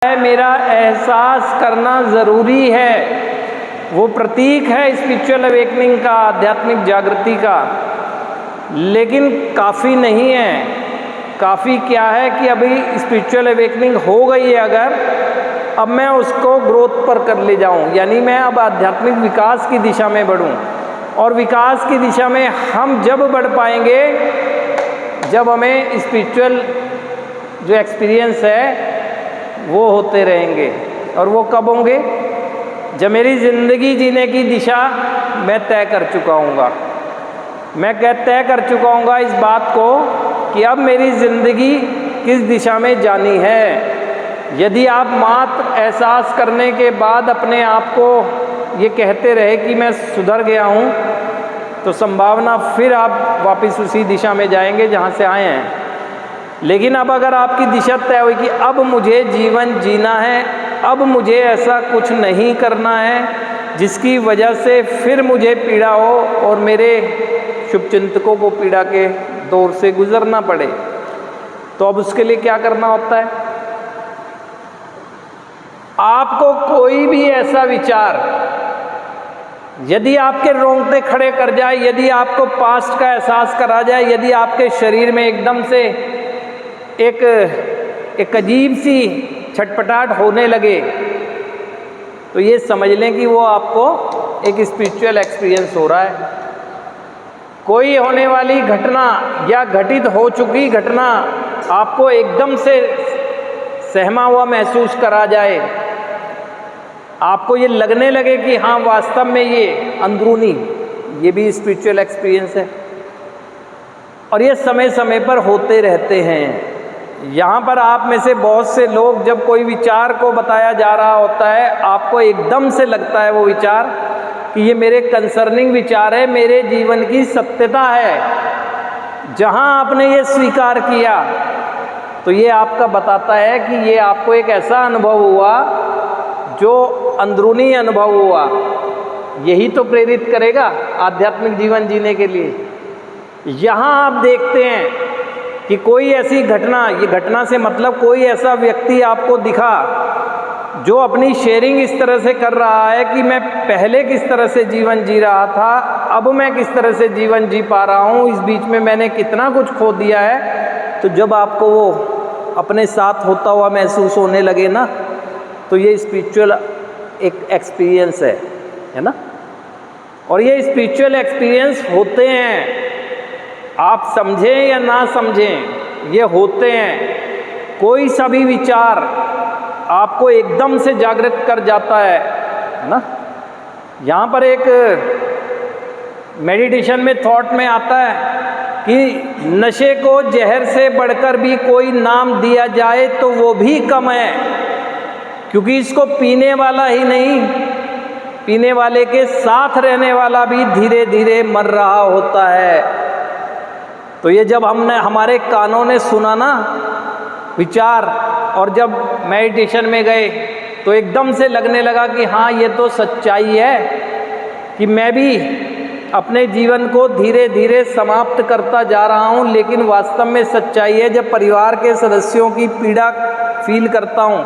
मेरा एहसास करना ज़रूरी है, वो प्रतीक है स्पिरिचुअल अवेकनिंग का, आध्यात्मिक जागृति का, लेकिन काफ़ी नहीं है। काफ़ी क्या है कि अभी स्पिरिचुअल अवेकनिंग हो गई है, अगर अब मैं उसको ग्रोथ पर कर ले जाऊं, यानी मैं अब आध्यात्मिक विकास की दिशा में बढ़ूं। और विकास की दिशा में हम जब बढ़ पाएंगे जब हमें स्पिरिचुअल जो एक्सपीरियंस है वो होते रहेंगे। और वो कब होंगे? जब मेरी ज़िंदगी जीने की दिशा मैं तय कर चुका हूँगा। मैं तय कर चुका हूँगा इस बात को कि अब मेरी ज़िंदगी किस दिशा में जानी है। यदि आप मात्र एहसास करने के बाद अपने आप को ये कहते रहे कि मैं सुधर गया हूँ, तो संभावना फिर आप वापस उसी दिशा में जाएंगे जहाँ से आए हैं। लेकिन अब अगर आपकी दिशा तय हुई कि अब मुझे जीवन जीना है, अब मुझे ऐसा कुछ नहीं करना है जिसकी वजह से फिर मुझे पीड़ा हो और मेरे शुभचिंतकों को पीड़ा के दौर से गुजरना पड़े, तो अब उसके लिए क्या करना होता है? आपको कोई भी ऐसा विचार यदि आपके रोंगटे खड़े कर जाए, यदि आपको पास्ट का एहसास करा जाए, यदि आपके शरीर में एकदम से एक अजीब सी छटपटाहट होने लगे, तो ये समझ लें कि वो आपको एक स्पिरिचुअल एक्सपीरियंस हो रहा है। कोई होने वाली घटना या घटित हो चुकी घटना आपको एकदम से सहमा हुआ महसूस करा जाए, आपको ये लगने लगे कि हाँ वास्तव में ये अंदरूनी, ये भी स्पिरिचुअल एक्सपीरियंस है। और ये समय समय पर होते रहते हैं। यहाँ पर आप में से बहुत से लोग, जब कोई विचार को बताया जा रहा होता है, आपको एकदम से लगता है वो विचार कि ये मेरे कंसर्निंग विचार है, मेरे जीवन की सत्यता है। जहाँ आपने ये स्वीकार किया, तो ये आपका बताता है कि ये आपको एक ऐसा अनुभव हुआ जो अंदरूनी अनुभव हुआ। यही तो प्रेरित करेगा आध्यात्मिक जीवन जीने के लिए। यहाँ आप देखते हैं कि कोई ऐसी घटना, ये घटना से मतलब कोई ऐसा व्यक्ति आपको दिखा जो अपनी शेयरिंग इस तरह से कर रहा है कि मैं पहले किस तरह से जीवन जी रहा था, अब मैं किस तरह से जीवन जी पा रहा हूँ, इस बीच में मैंने कितना कुछ खो दिया है। तो जब आपको वो अपने साथ होता हुआ महसूस होने लगे ना, तो ये स्पिरिचुअल एक एक्सपीरियंस है ना। और ये स्पिरिचुअल एक्सपीरियंस होते हैं, आप समझें या ना समझें, ये होते हैं। कोई सा भी विचार आपको एकदम से जागृत कर जाता है ना। यहाँ पर एक मेडिटेशन में थॉट में आता है कि नशे को जहर से बढ़कर भी कोई नाम दिया जाए तो वो भी कम है, क्योंकि इसको पीने वाला ही नहीं, पीने वाले के साथ रहने वाला भी धीरे धीरे मर रहा होता है। तो ये जब हमारे कानों ने सुना ना विचार, और जब मेडिटेशन में गए, तो एकदम से लगने लगा कि हाँ ये तो सच्चाई है कि मैं भी अपने जीवन को धीरे धीरे समाप्त करता जा रहा हूँ। लेकिन वास्तव में सच्चाई है, जब परिवार के सदस्यों की पीड़ा फील करता हूँ,